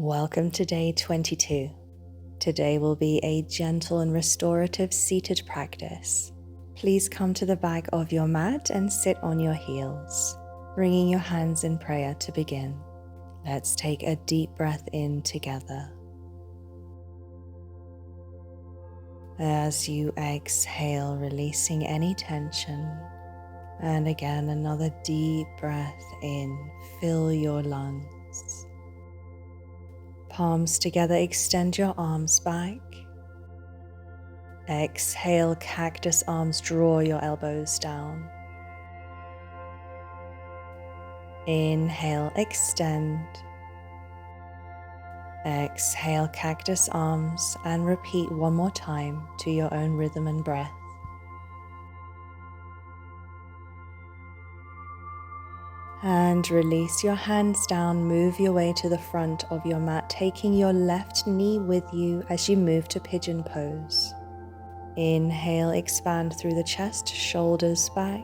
Welcome to day 22. Today will be a gentle and restorative seated practice. Please come to the back of your mat and sit on your heels, bringing your hands in prayer to begin. Let's take a deep breath in together. As you exhale, releasing any tension. And again, another deep breath in. Fill your lungs. Palms together, extend your arms back. Exhale, cactus arms, draw your elbows down. Inhale, extend. Exhale, cactus arms, and repeat one more time to your own rhythm and breath. And release your hands down, move your way to the front of your mat, taking your left knee with you as you move to pigeon pose. Inhale, expand through the chest, shoulders back.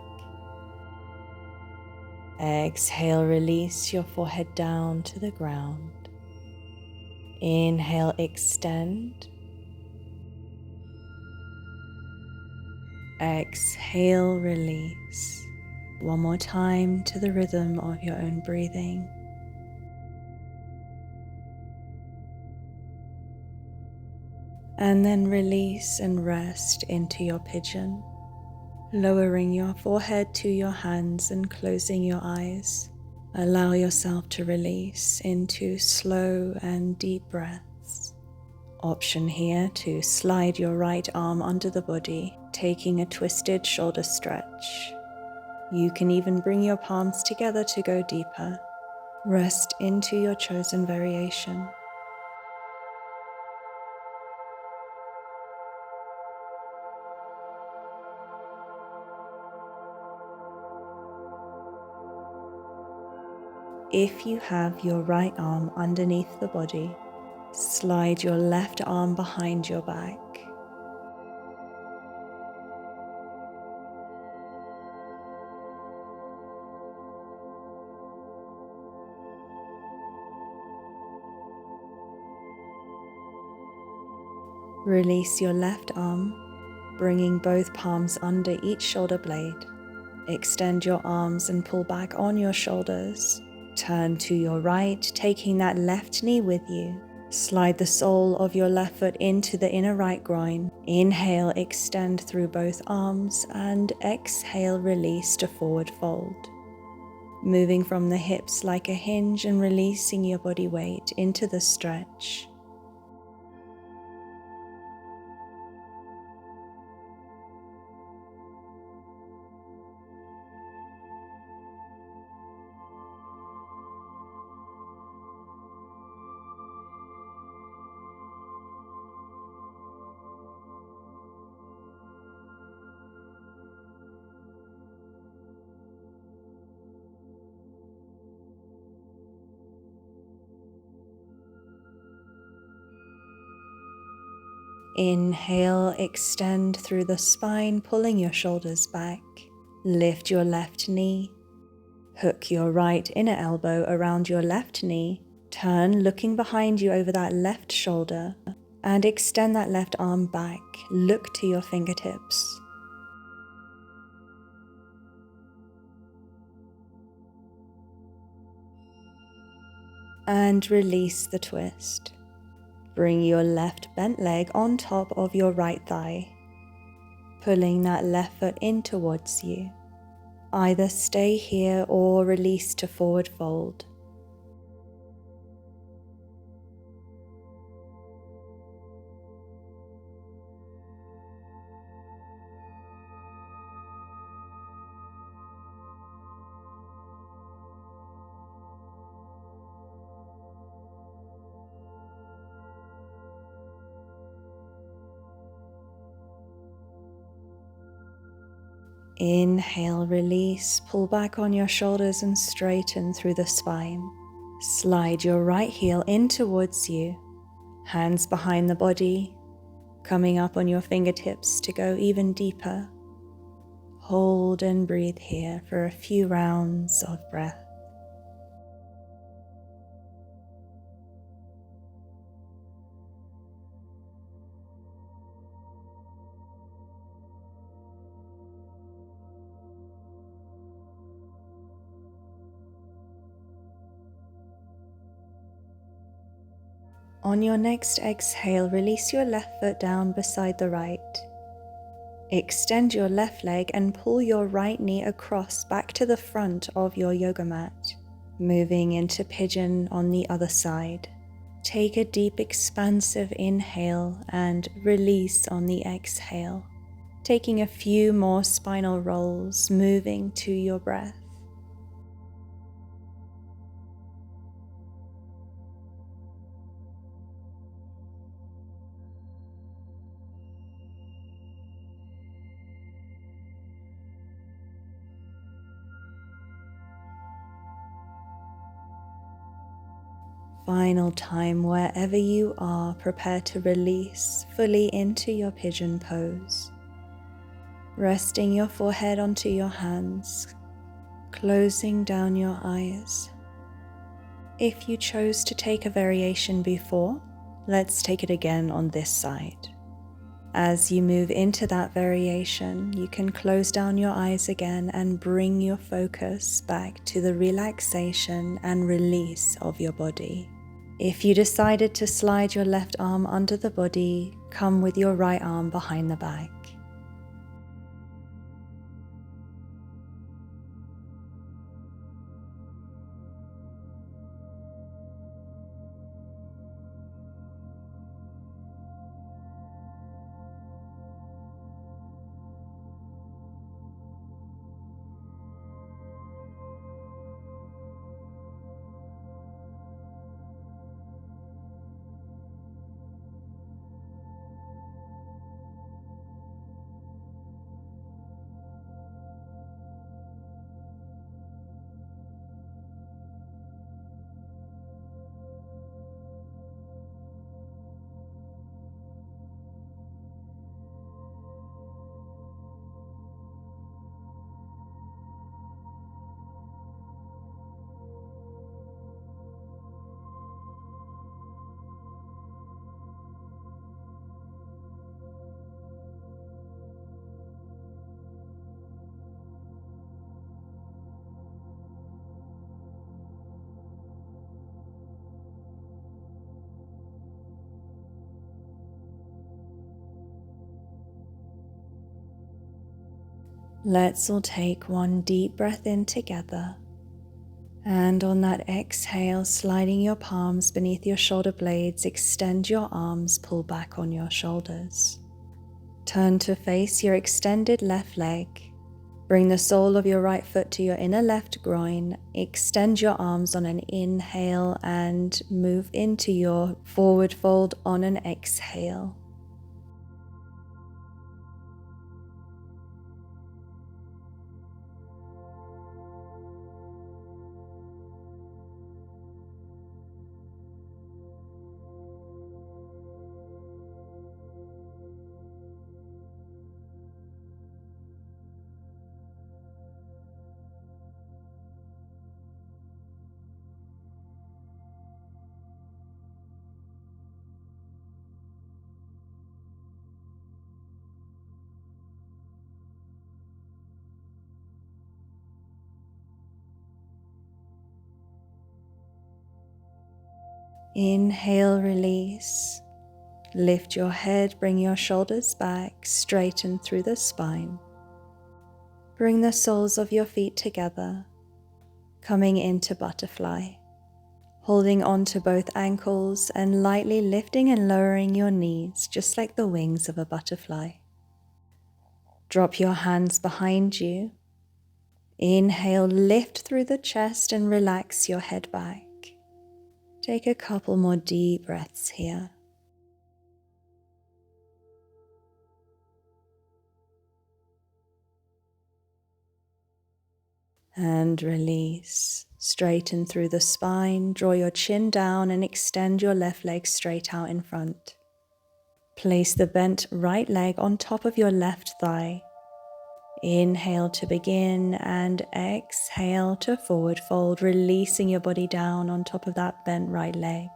Exhale, release your forehead down to the ground. Inhale, extend. Exhale, release. One more time to the rhythm of your own breathing. And then release and rest into your pigeon, lowering your forehead to your hands and closing your eyes. Allow yourself to release into slow and deep breaths. Option here to slide your right arm under the body, taking a twisted shoulder stretch. You can even bring your palms together to go deeper. Rest into your chosen variation. If you have your right arm underneath the body, slide your left arm behind your back. Release your left arm, bringing both palms under each shoulder blade. Extend your arms and pull back on your shoulders. Turn to your right, taking that left knee with you. Slide the sole of your left foot into the inner right groin. Inhale, extend through both arms, and exhale, release to forward fold. Moving from the hips like a hinge and releasing your body weight into the stretch. Inhale, extend through the spine, pulling your shoulders back. Lift your left knee. Hook your right inner elbow around your left knee. Turn, looking behind you over that left shoulder, and extend that left arm back. Look to your fingertips. And release the twist. Bring your left bent leg on top of your right thigh, pulling that left foot in towards you. Either stay here or release to forward fold. Inhale, release, pull back on your shoulders and straighten through the spine. Slide your right heel in towards you, hands behind the body, coming up on your fingertips to go even deeper. Hold and breathe here for a few rounds of breath. On your next exhale, release your left foot down beside the right. Extend your left leg and pull your right knee across back to the front of your yoga mat, moving into pigeon on the other side. Take a deep expansive inhale and release on the exhale, taking a few more spinal rolls, moving to your breath. Final time, wherever you are, prepare to release fully into your pigeon pose. Resting your forehead onto your hands, closing down your eyes. If you chose to take a variation before, let's take it again on this side. As you move into that variation, you can close down your eyes again and bring your focus back to the relaxation and release of your body. If you decided to slide your left arm under the body, come with your right arm behind the back. Let's all take one deep breath in together. And on that exhale, sliding your palms beneath your shoulder blades, extend your arms, pull back on your shoulders. Turn to face your extended left leg. Bring the sole of your right foot to your inner left groin. Extend your arms on an inhale and move into your forward fold on an exhale. Inhale, release. Lift your head, bring your shoulders back, straighten through the spine. Bring the soles of your feet together, coming into butterfly. Holding on to both ankles and lightly lifting and lowering your knees, just like the wings of a butterfly. Drop your hands behind you. Inhale, lift through the chest and relax your head back. Take a couple more deep breaths here. And release. Straighten through the spine, draw your chin down and extend your left leg straight out in front. Place the bent right leg on top of your left thigh. Inhale to begin and exhale to forward fold, releasing your body down on top of that bent right leg.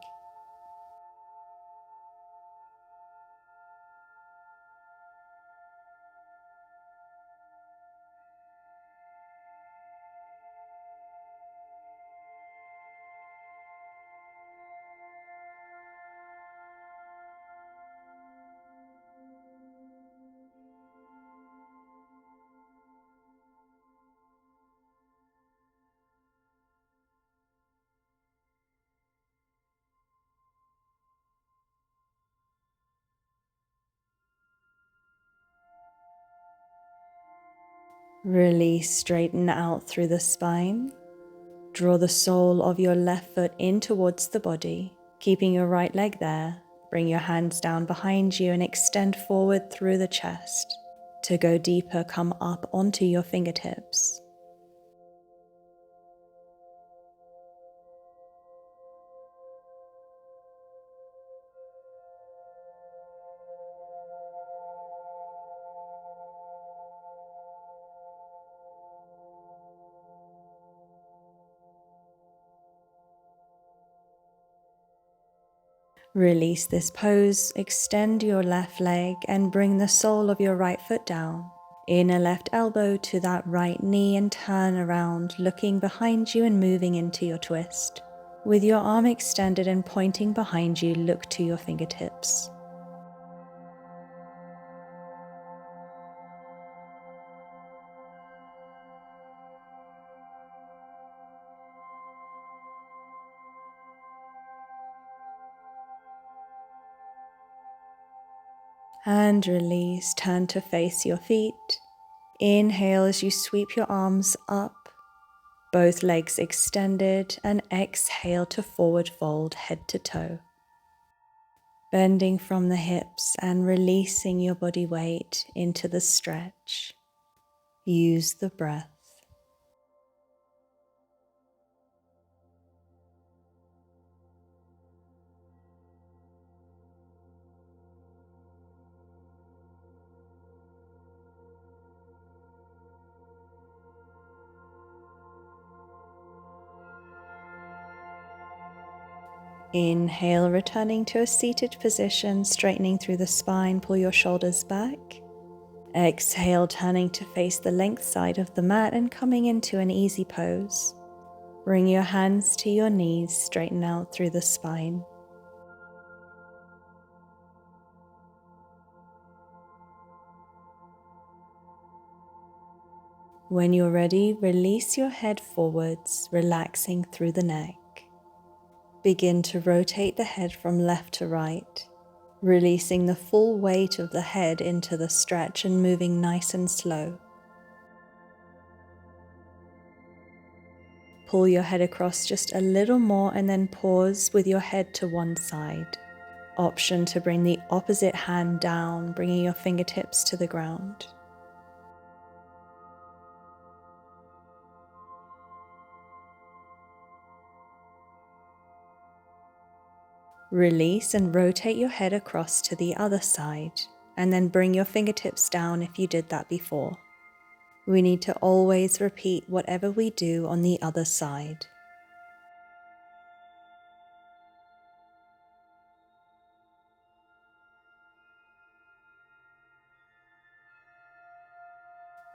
Release, straighten out through the spine. Draw the sole of your left foot in towards the body, keeping your right leg there. Bring your hands down behind you and extend forward through the chest. To go deeper, come up onto your fingertips. Release this pose, extend your left leg and bring the sole of your right foot down. Inner left elbow to that right knee and turn around, looking behind you and moving into your twist. With your arm extended and pointing behind you, look to your fingertips. And release, turn to face your feet. Inhale as you sweep your arms up, both legs extended, and exhale to forward fold head to toe. Bending from the hips and releasing your body weight into the stretch. Use the breath. Inhale, returning to a seated position, straightening through the spine, pull your shoulders back. Exhale, turning to face the length side of the mat and coming into an easy pose. Bring your hands to your knees, straighten out through the spine. When you're ready, release your head forwards, relaxing through the neck. Begin to rotate the head from left to right, releasing the full weight of the head into the stretch and moving nice and slow. Pull your head across just a little more and then pause with your head to one side. Option to bring the opposite hand down, bringing your fingertips to the ground. Release and rotate your head across to the other side, and then bring your fingertips down if you did that before. We need to always repeat whatever we do on the other side.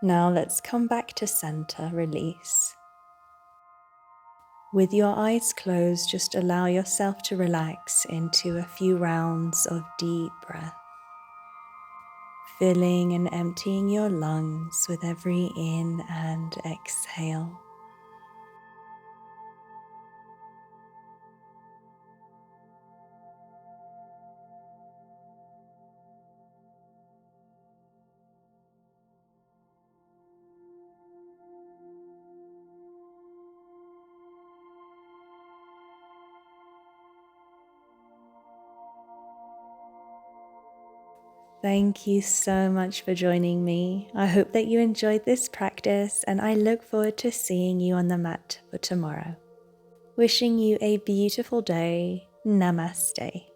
Now let's come back to center, release. With your eyes closed, just allow yourself to relax into a few rounds of deep breath, filling and emptying your lungs with every in and exhale. Thank you so much for joining me. I hope that you enjoyed this practice and I look forward to seeing you on the mat for tomorrow. Wishing you a beautiful day. Namaste.